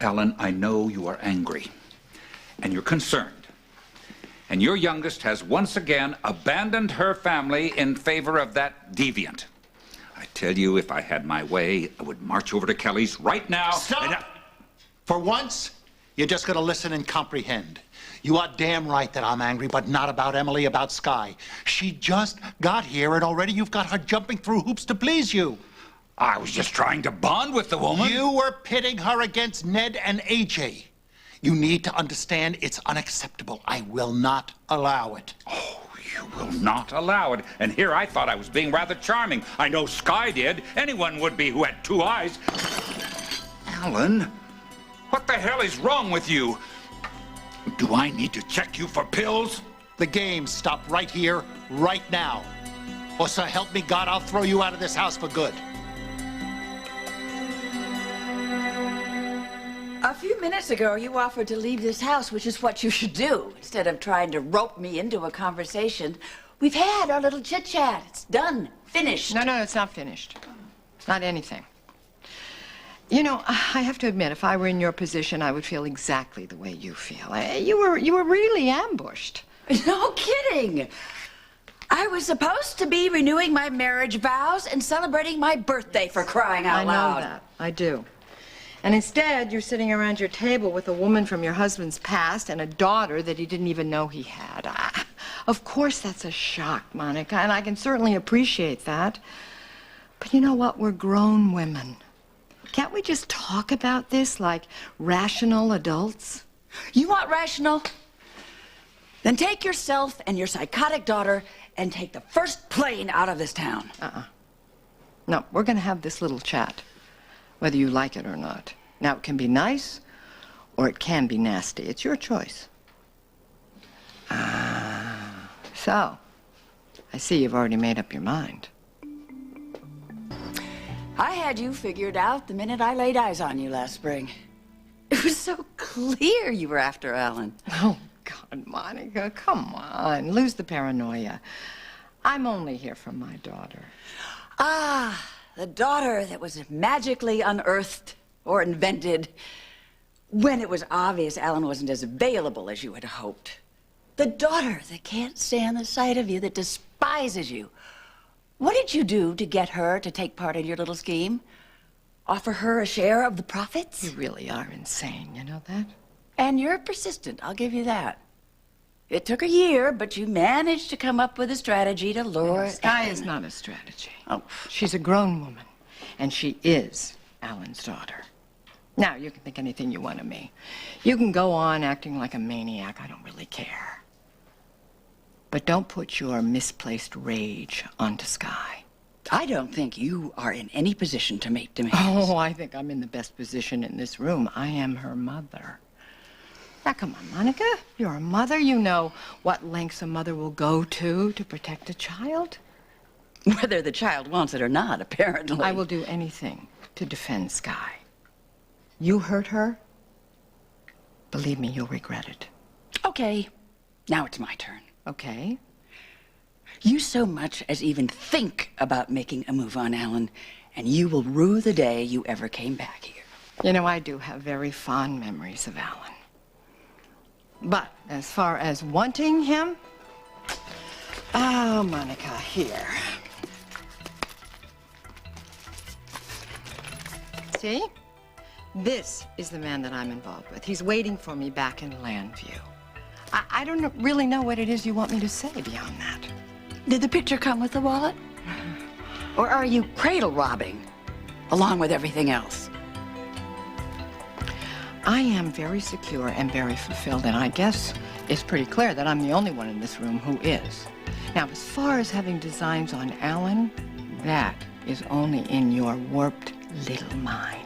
Alan, I know you are angry, and you're concerned. And your youngest has once again abandoned her family in favor of that deviant. I tell you, if I had my way, I would march over to Kelly's right now. Stop! For once, you're just gonna listen and comprehend. You are damn right that I'm angry, but not about Emily, about Sky. She just got here, and already you've got her jumping through hoops to please you. I was just trying to bond with the woman. You were pitting her against Ned and AJ. You need to understand it's unacceptable. I will not allow it. Oh, you will not allow it. And here I thought I was being rather charming. I know Sky did. Anyone would be who had two eyes. Alan, what the hell is wrong with you? Do I need to check you for pills? The game stopped right here, right now. Or so help me God, I'll throw you out of this house for good. A few minutes ago, you offered to leave this house, which is what you should do. Instead of trying to rope me into a conversation, we've had our little chit-chat. It's done. Finished. No, it's not finished. Not anything. You know, I have to admit, if I were in your position, I would feel exactly the way you feel. You were really ambushed. No kidding. I was supposed to be renewing my marriage vows and celebrating my birthday, for crying out loud. I know that. I do. And instead, you're sitting around your table with a woman from your husband's past and a daughter that he didn't even know he had. Of course, that's a shock, Monica, and I can certainly appreciate that. But you know what? We're grown women. Can't we just talk about this like rational adults? You want rational? Then take yourself and your psychotic daughter and take the first plane out of this town. No, we're going to have this little chat, whether you like it or not. Now, it can be nice, or it can be nasty. It's your choice. So, I see you've already made up your mind. I had you figured out the minute I laid eyes on you last spring. It was so clear you were after Alan. Oh, God, Monica, come on. Lose the paranoia. I'm only here for my daughter. Ah, the daughter that was magically unearthed or invented when it was obvious Alan wasn't as available as you had hoped. The daughter that can't stand the sight of you, that despises you. What did you do to get her to take part in your little scheme? Offer her a share of the profits? You really are insane, you know that? And you're persistent, I'll give you that. It took a year, but you managed to come up with a strategy to lure... Sky is not a strategy. Oh. She's a grown woman, and she is Alan's daughter. Now, you can think anything you want of me. You can go on acting like a maniac. I don't really care. But don't put your misplaced rage onto Sky. I don't think you are in any position to make demands. Oh, I think I'm in the best position in this room. I am her mother. Now, come on, Monica. You're a mother. You know what lengths a mother will go to protect a child. Whether the child wants it or not, apparently. I will do anything to defend Sky. You hurt her, believe me, you'll regret it. Okay, now it's my turn. Okay. You so much as even think about making a move on Alan, and you will rue the day you ever came back here. You know, I do have very fond memories of Alan. But as far as wanting him, oh, Monica, here. See? This is the man that I'm involved with. He's waiting for me back in Landview. I don't really know what it is you want me to say beyond that. Did the picture come with the wallet? Or are you cradle robbing, along with everything else? I am very secure and very fulfilled, and I guess it's pretty clear that I'm the only one in this room who is. Now, as far as having designs on Alan, that is only in your warped little mind.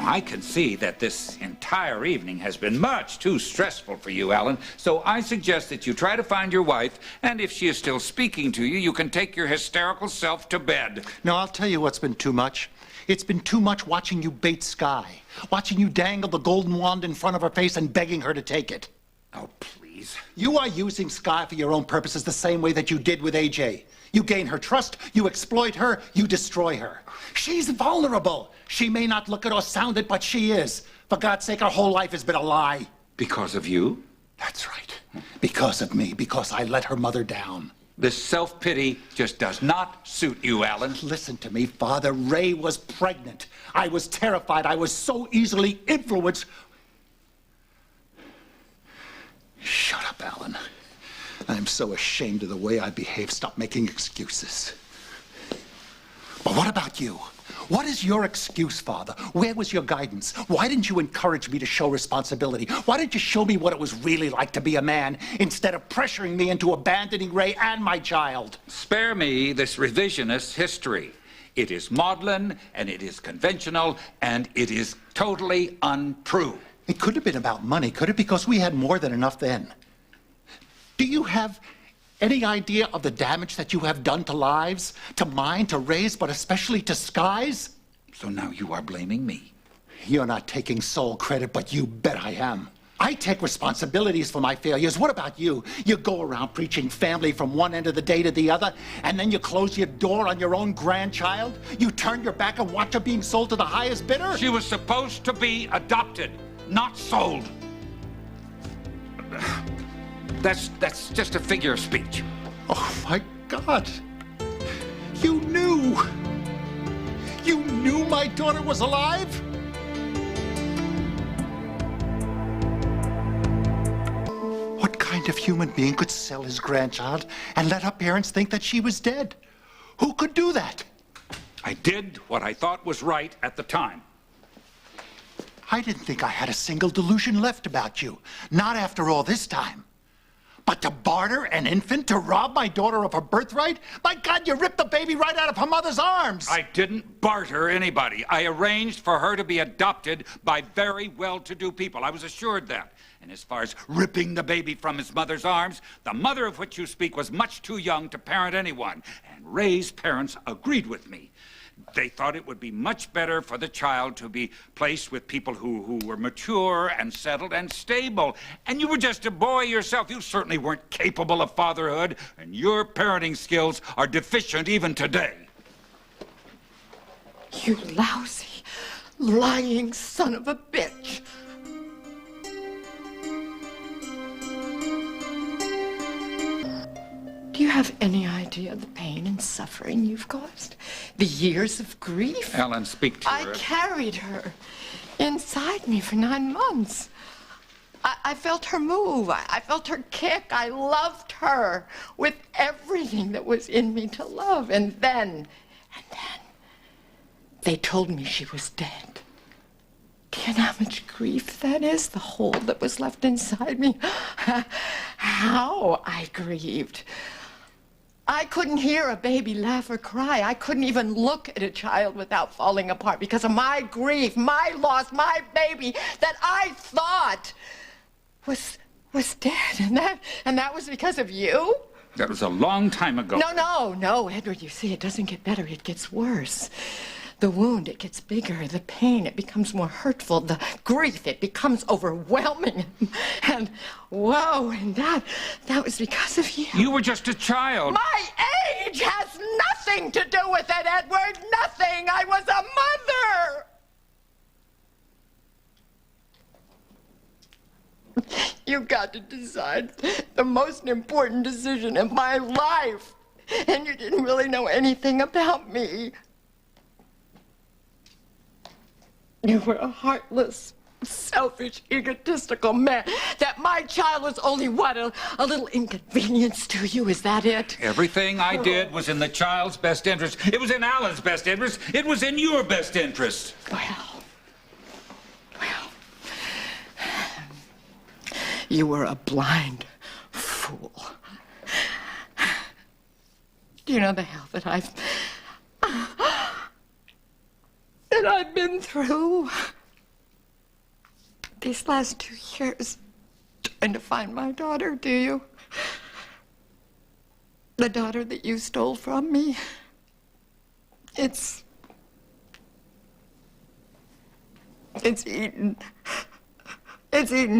I can see that this entire evening has been much too stressful for you, Alan, so I suggest that you try to find your wife, and if she is still speaking to you, you can take your hysterical self to bed. No, I'll tell you what's been too much. It's been too much watching you bait Sky, watching you dangle the golden wand in front of her face and begging her to take it. Oh, please. You are using Sky for your own purposes the same way that you did with AJ. You gain her trust, you exploit her, you destroy her. She's vulnerable. She may not look it or sound it, but she is. For God's sake, her whole life has been a lie. Because of you? That's right. Because of me, because I let her mother down. This self-pity just does not suit you, Alan. Listen to me, Father. Ray was pregnant. I was terrified. I was so easily influenced. Shut up, Alan. I'm so ashamed of the way I behave. Stop making excuses. But what about you? What is your excuse, Father? Where was your guidance? Why didn't you encourage me to show responsibility? Why didn't you show me what it was really like to be a man instead of pressuring me into abandoning Ray and my child? Spare me this revisionist history. It is maudlin, and it is conventional, and it is totally untrue. It could have been about money, could it? Because we had more than enough then. Do you have any idea of the damage that you have done to lives, to mine, to Ray's, but especially to Sky's? So now you are blaming me. You're not taking sole credit, but you bet I am. I take responsibilities for my failures. What about you? You go around preaching family from one end of the day to the other, and then you close your door on your own grandchild? You turn your back and watch her being sold to the highest bidder? She was supposed to be adopted, not sold. That's just a figure of speech. Oh, my God. You knew. You knew my daughter was alive? What kind of human being could sell his grandchild and let her parents think that she was dead? Who could do that? I did what I thought was right at the time. I didn't think I had a single delusion left about you. Not after all this time. But to barter an infant, to rob my daughter of her birthright? My God, you ripped the baby right out of her mother's arms! I didn't barter anybody. I arranged for her to be adopted by very well-to-do people. I was assured that. And as far as ripping the baby from his mother's arms, the mother of which you speak was much too young to parent anyone. And Ray's parents agreed with me. They thought it would be much better for the child to be placed with people who were mature and settled and stable. And you were just a boy yourself. You certainly weren't capable of fatherhood, and your parenting skills are deficient even today. You lousy, lying son of a bitch. Do you have any idea the pain and suffering you've caused? The years of grief? Ellen, speak to her. I carried her inside me for 9 months. I felt her move. I felt her kick. I loved her with everything that was in me to love. And then, they told me she was dead. Do you know how much grief that is? The hole that was left inside me. How I grieved. I couldn't hear a baby laugh or cry. I couldn't even look at a child without falling apart because of my grief, my loss, my baby that I thought was dead. And that was because of you? That was a long time ago. No, Edward, you see, it doesn't get better, it gets worse. The wound, it gets bigger. The pain, it becomes more hurtful. The grief, it becomes overwhelming. And whoa, and that was because of you. You were just a child. My age has nothing to do with it, Edward. Nothing. I was a mother. You've got to decide the most important decision in my life. And you didn't really know anything about me. You were a heartless, selfish, egotistical man. That my child was only, what, a little inconvenience to you? Is that it? Everything I did was in the child's best interest. It was in Alan's best interest. It was in your best interest. Well, you were a blind fool. Do you know the hell that I've been through these last 2 years trying to find my daughter, do you? The daughter that you stole from me. It's eaten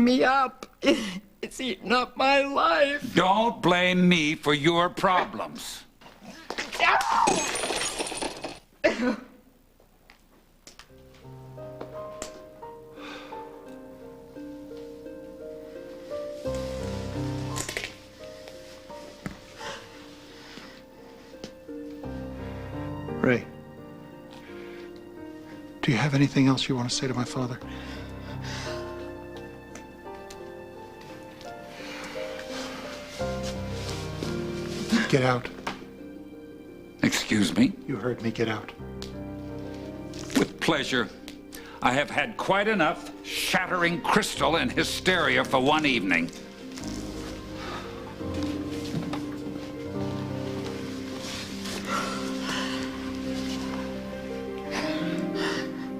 me up. It's It's eaten up my life. Don't blame me for your problems. Ray, do you have anything else you want to say to my father? Get out. Excuse me? You heard me. Get out. With pleasure. I have had quite enough shattering crystal and hysteria for one evening.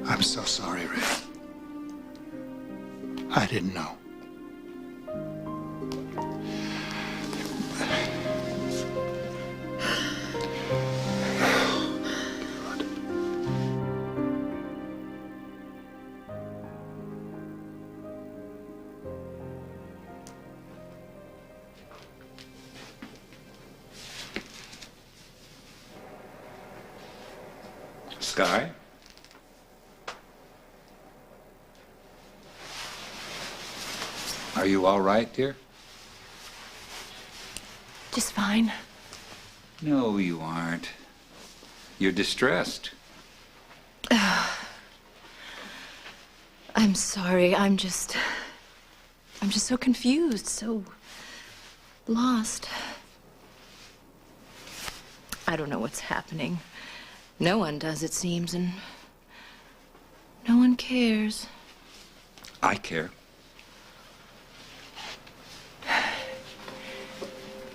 I'm so sorry, Ray. I didn't know. Sky? Are you all right, dear? Just fine. No, you aren't. You're distressed. I'm sorry. I'm just so confused, so lost. I don't know what's happening. No one does, it seems, and no one cares. I care.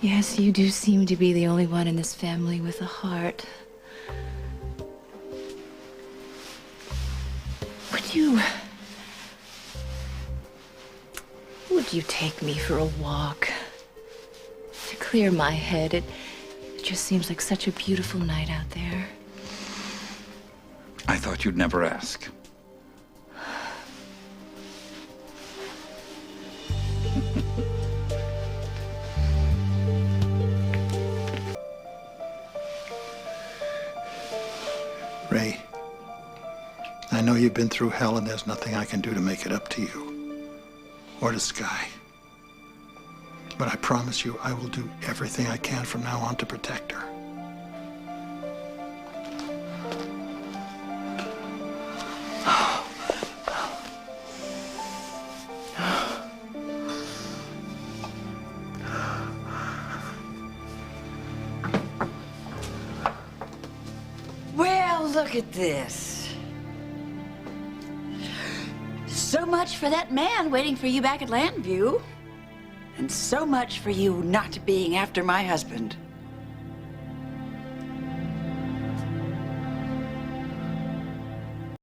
Yes, you do seem to be the only one in this family with a heart. Would you take me for a walk? To clear my head. It just seems like such a beautiful night out there. I thought you'd never ask. Ray, I know you've been through hell and there's nothing I can do to make it up to you. Or to Sky. But I promise you I will do everything I can from now on to protect her. Well, look at this. So much for that man waiting for you back at Landview. And so much for you not being after my husband.